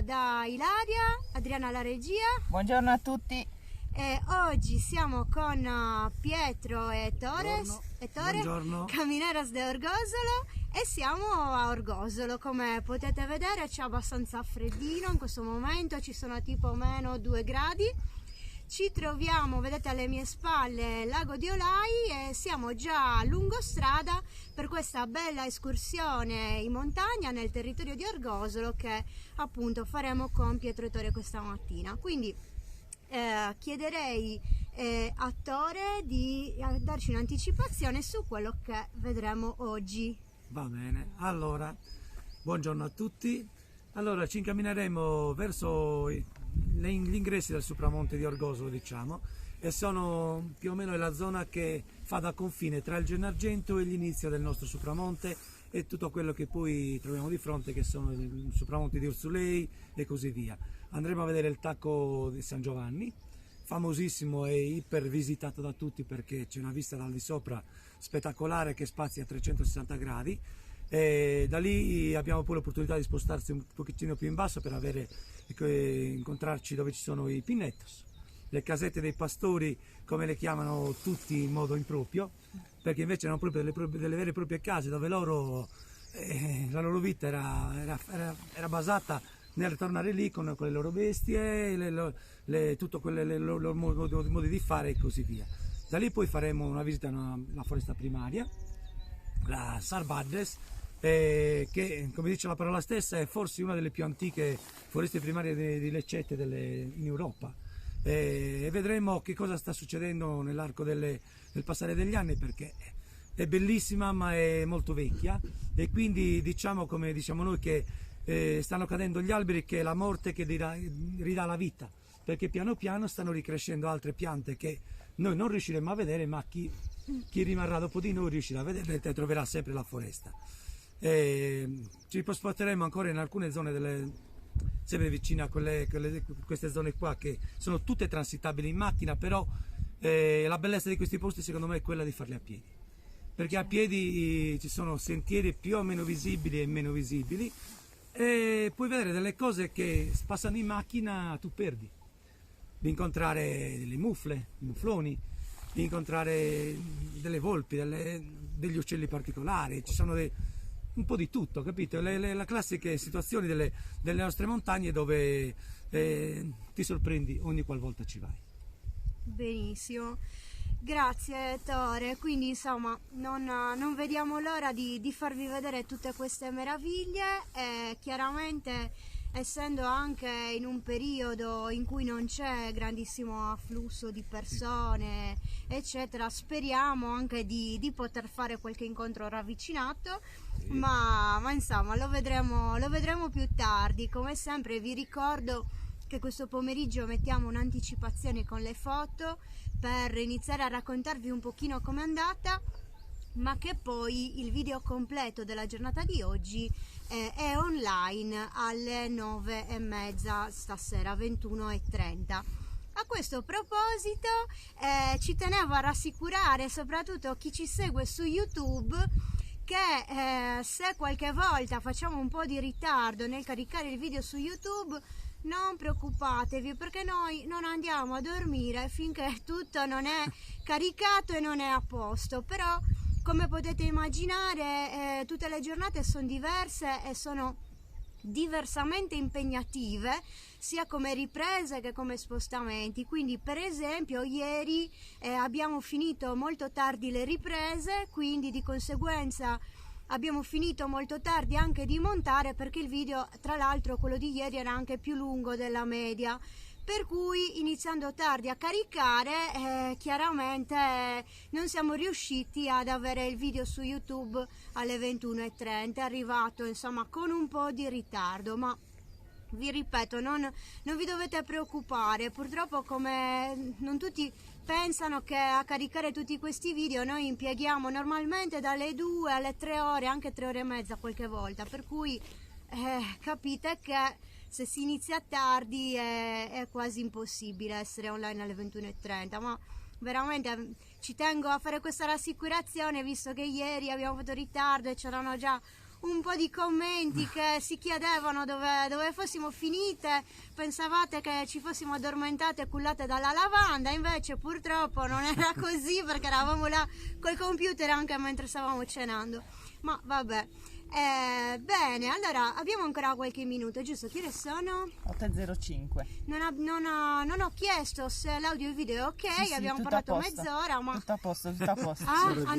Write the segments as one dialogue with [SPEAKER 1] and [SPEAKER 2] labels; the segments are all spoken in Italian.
[SPEAKER 1] da Ilaria, Adriana alla regia.
[SPEAKER 2] Buongiorno a tutti.
[SPEAKER 1] E oggi siamo con Pietro e Tore, Camineros de Orgosolo, e siamo a Orgosolo. Come potete vedere c'è abbastanza freddino in questo momento, ci sono tipo meno 2 gradi. Ci troviamo, vedete alle mie spalle, Lago di Olai, e siamo già lungo strada per questa bella escursione in montagna nel territorio di Orgosolo che appunto faremo con Pietro e Tore questa mattina. Quindi chiederei a Tore di darci un'anticipazione su quello che vedremo oggi.
[SPEAKER 3] Va bene, allora, buongiorno a tutti. Allora, ci incammineremo verso gli ingressi del Supramonte di Orgosolo, diciamo, e sono più o meno la zona che fa da confine tra il Gennargentu e l'inizio del nostro Supramonte e tutto quello che poi troviamo di fronte, che sono il Supramonte di Ursulei e così via. Andremo a vedere il Tacco di San Giovanni, famosissimo e iper visitato da tutti perché c'è una vista dal di sopra spettacolare che spazia a 360 gradi. E da lì abbiamo poi l'opportunità di spostarsi un pochettino più in basso per incontrarci dove ci sono i pinnetos, le casette dei pastori, come le chiamano tutti in modo improprio, perché invece erano proprio delle vere e proprie case dove loro la loro vita era basata nel tornare lì con le loro bestie, tutto i loro modi di fare e così via. Da lì poi faremo una visita alla foresta primaria, la Sarbaddes, che come dice la parola stessa è forse una delle più antiche foreste primarie di leccette in Europa, e vedremo che cosa sta succedendo nell'arco del passare degli anni, perché è bellissima ma è molto vecchia, e quindi diciamo, come diciamo noi, che stanno cadendo gli alberi, che è la morte che ridà la vita, perché piano piano stanno ricrescendo altre piante che noi non riusciremo a vedere, ma chi rimarrà dopo di noi riuscirà a vedere e troverà sempre la foresta. Ci sposteremo ancora in alcune zone sempre vicine a queste zone qua, che sono tutte transitabili in macchina, però la bellezza di questi posti secondo me è quella di farli a piedi, perché a piedi ci sono sentieri più o meno visibili e meno visibili, e puoi vedere delle cose che passando in macchina tu perdi, di incontrare delle mufloni, di incontrare delle volpi, degli uccelli particolari, ci sono un po' di tutto, capito? Le classiche situazioni delle nostre montagne dove ti sorprendi ogni qualvolta ci vai.
[SPEAKER 1] Benissimo, grazie Tore. Quindi insomma non vediamo l'ora di farvi vedere tutte queste meraviglie, e chiaramente, essendo anche in un periodo in cui non c'è grandissimo afflusso di persone eccetera, speriamo anche di poter fare qualche incontro ravvicinato, ma insomma lo vedremo più tardi. Come sempre vi ricordo che questo pomeriggio mettiamo un'anticipazione con le foto per iniziare a raccontarvi un pochino com'è andata, ma che poi il video completo della giornata di oggi è online alle 9:30 stasera, 21:30. A questo proposito ci tenevo a rassicurare soprattutto chi ci segue su YouTube che se qualche volta facciamo un po' di ritardo nel caricare il video su YouTube, non preoccupatevi, perché noi non andiamo a dormire finché tutto non è caricato e non è a posto. Però come potete immaginare tutte le giornate sono diverse e sono diversamente impegnative, sia come riprese che come spostamenti. Quindi per esempio ieri abbiamo finito molto tardi le riprese, quindi di conseguenza abbiamo finito molto tardi anche di montare, perché il video, tra l'altro quello di ieri, era anche più lungo della media, per cui iniziando tardi a caricare chiaramente non siamo riusciti ad avere il video su YouTube alle 21:30, è arrivato insomma con un po' di ritardo, ma vi ripeto, non vi dovete preoccupare. Purtroppo, come non tutti pensano che a caricare tutti questi video noi impieghiamo normalmente dalle 2 alle 3 ore, anche 3 ore e mezza qualche volta, per cui capite che se si inizia tardi è quasi impossibile essere online alle 21:30, ma veramente ci tengo a fare questa rassicurazione, visto che ieri abbiamo fatto ritardo e c'erano già un po' di commenti che si chiedevano dove fossimo finite, pensavate che ci fossimo addormentate e cullate dalla lavanda, invece purtroppo non era così perché eravamo là col computer anche mentre stavamo cenando, ma vabbè. Bene, allora abbiamo ancora qualche minuto, giusto? Che ore sono?
[SPEAKER 2] 8:05.
[SPEAKER 1] Non ho chiesto se l'audio e il video è ok,
[SPEAKER 2] Sì,
[SPEAKER 1] abbiamo
[SPEAKER 2] tutto
[SPEAKER 1] parlato
[SPEAKER 2] a posto.
[SPEAKER 1] tutto a posto.
[SPEAKER 2] Tutto a posto, tutto a posto.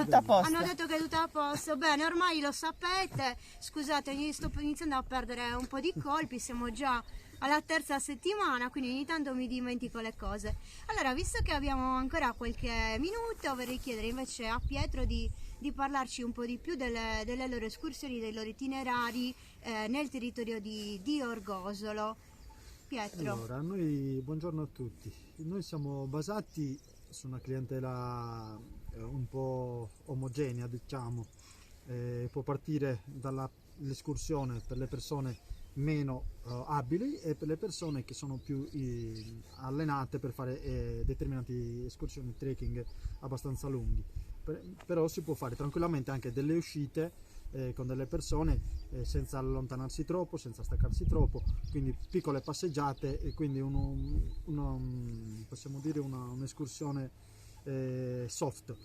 [SPEAKER 1] Tutto
[SPEAKER 2] a posto.
[SPEAKER 1] hanno detto che è tutto a posto. Bene, ormai lo sapete. Scusate, sto iniziando a perdere un po' di colpi, siamo già alla terza settimana, quindi ogni tanto mi dimentico le cose. Allora, visto che abbiamo ancora qualche minuto, vorrei chiedere invece a Pietro di parlarci un po' di più delle loro escursioni, dei loro itinerari nel territorio di Orgosolo. Pietro.
[SPEAKER 4] Allora, buongiorno a tutti. Noi siamo basati su una clientela un po' omogenea, diciamo. Può partire dall'escursione per le persone meno abili e per le persone che sono più allenate per fare determinate escursioni trekking abbastanza lunghi. Però si può fare tranquillamente anche delle uscite con delle persone senza allontanarsi troppo, senza staccarsi troppo, quindi piccole passeggiate e quindi possiamo dire un'escursione soft,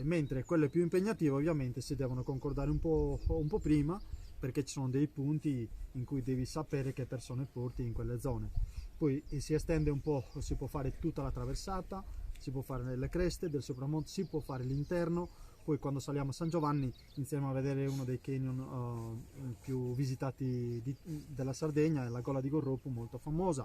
[SPEAKER 4] mentre quelle più impegnative ovviamente si devono concordare un po' prima, perché ci sono dei punti in cui devi sapere che persone porti in quelle zone. Poi si estende un po', si può fare tutta la traversata, si può fare le creste del Sopramonte, si può fare l'interno. Poi quando saliamo a San Giovanni iniziamo a vedere uno dei canyon più visitati della Sardegna, è la Gola di Gorropu, molto famosa,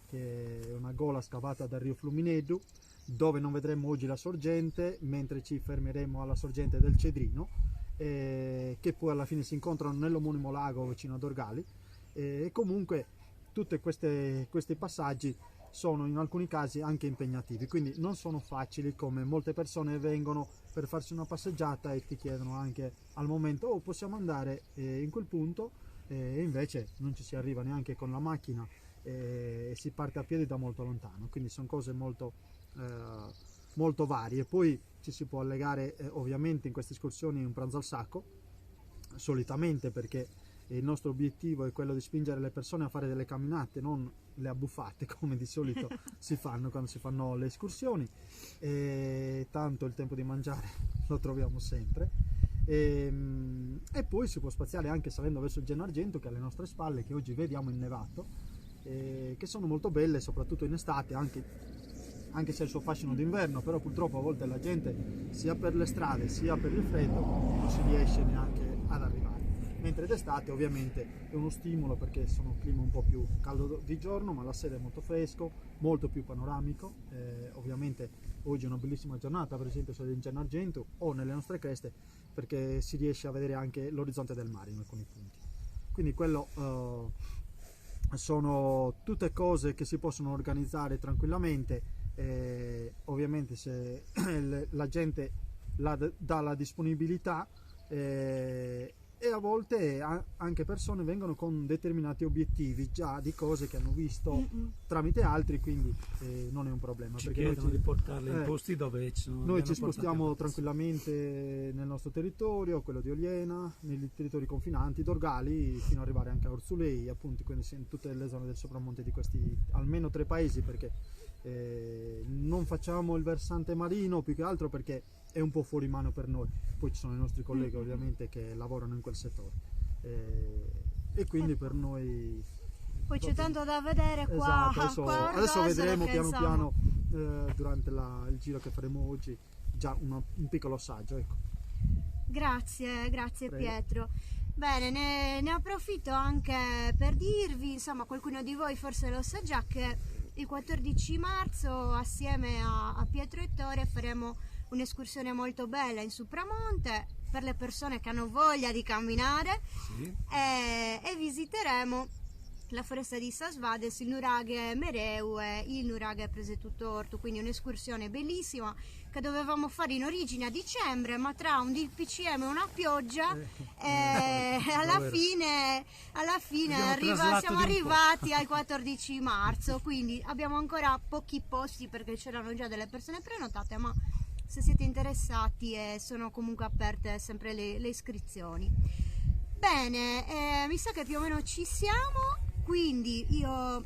[SPEAKER 4] che è una gola scavata dal Rio Flumineddu, dove non vedremo oggi la sorgente, mentre ci fermeremo alla sorgente del Cedrino, che poi alla fine si incontrano nell'omonimo lago vicino ad Orgali. E comunque tutti questi passaggi sono in alcuni casi anche impegnativi, quindi non sono facili, come molte persone vengono per farsi una passeggiata e ti chiedono anche al momento possiamo andare in quel punto, e invece non ci si arriva neanche con la macchina e si parte a piedi da molto lontano, quindi sono cose molto varie. Poi ci si può allegare ovviamente in queste escursioni un pranzo al sacco, solitamente, perché il nostro obiettivo è quello di spingere le persone a fare delle camminate, non le abbuffate come di solito si fanno quando si fanno le escursioni, e tanto il tempo di mangiare lo troviamo sempre. E poi si può spaziare anche salendo verso il Gennargentu, che è alle nostre spalle, che oggi vediamo innevato, che sono molto belle soprattutto in estate, anche se ha il suo fascino d'inverno, però purtroppo a volte la gente, sia per le strade sia per il freddo, non si riesce neanche ad arrivare. Mentre d'estate ovviamente è uno stimolo, perché sono un clima un po' più caldo di giorno, ma la sera è molto fresco, molto più panoramico. Ovviamente oggi è una bellissima giornata, per esempio in Gennargentu o nelle nostre creste, perché si riesce a vedere anche l'orizzonte del mare in alcuni punti. Quindi quello sono tutte cose che si possono organizzare tranquillamente, ovviamente se la gente dà la disponibilità, e a volte anche persone vengono con determinati obiettivi già di cose che hanno visto tramite altri, quindi non è un problema.
[SPEAKER 3] Ci
[SPEAKER 4] perché
[SPEAKER 3] chiedono di portarle in posti dove
[SPEAKER 4] noi ci spostiamo tranquillamente nel nostro territorio, quello di Oliena, nei territori confinanti, Dorgali, fino ad arrivare anche a Orsulei, appunto, quindi in tutte le zone del Sopramonte di questi almeno 3 paesi, perché non facciamo il versante marino più che altro perché è un po' fuori mano per noi. Poi ci sono i nostri colleghi ovviamente che lavorano in quel settore, e quindi per noi
[SPEAKER 1] poi c'è tanto da vedere qua.
[SPEAKER 4] Esatto, adesso vedremo piano piano durante il giro che faremo oggi già un piccolo assaggio, ecco.
[SPEAKER 1] Grazie
[SPEAKER 4] Prego.
[SPEAKER 1] Pietro. Bene, ne approfitto anche per dirvi, insomma, qualcuno di voi forse lo sa già, che il 14 marzo assieme a Pietro e Tore faremo un'escursione molto bella in Supramonte per le persone che hanno voglia di camminare,
[SPEAKER 3] Sì.
[SPEAKER 1] e visiteremo la foresta di Sasvades, il nuraghe Mereu e il nuraghe Presetutortu, quindi un'escursione bellissima che dovevamo fare in origine a dicembre, ma tra un DPCM e una pioggia alla fine siamo arrivati al 14 marzo, quindi abbiamo ancora pochi posti perché c'erano già delle persone prenotate, ma se siete interessati sono comunque aperte sempre le iscrizioni. Bene, mi sa che più o meno ci siamo, quindi io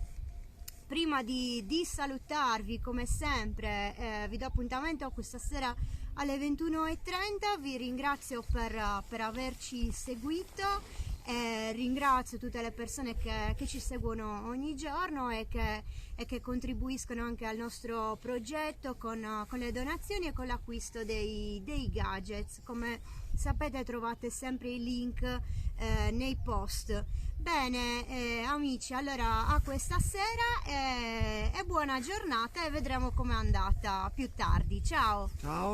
[SPEAKER 1] prima di salutarvi come sempre vi do appuntamento questa sera alle 21:30, vi ringrazio per averci seguito. Ringrazio tutte le persone che ci seguono ogni giorno e che contribuiscono anche al nostro progetto con le donazioni e con l'acquisto dei gadgets. Come sapete trovate sempre i link nei post. Bene amici, allora a questa sera e buona giornata e vedremo com'è andata più tardi. Ciao!
[SPEAKER 3] Ciao!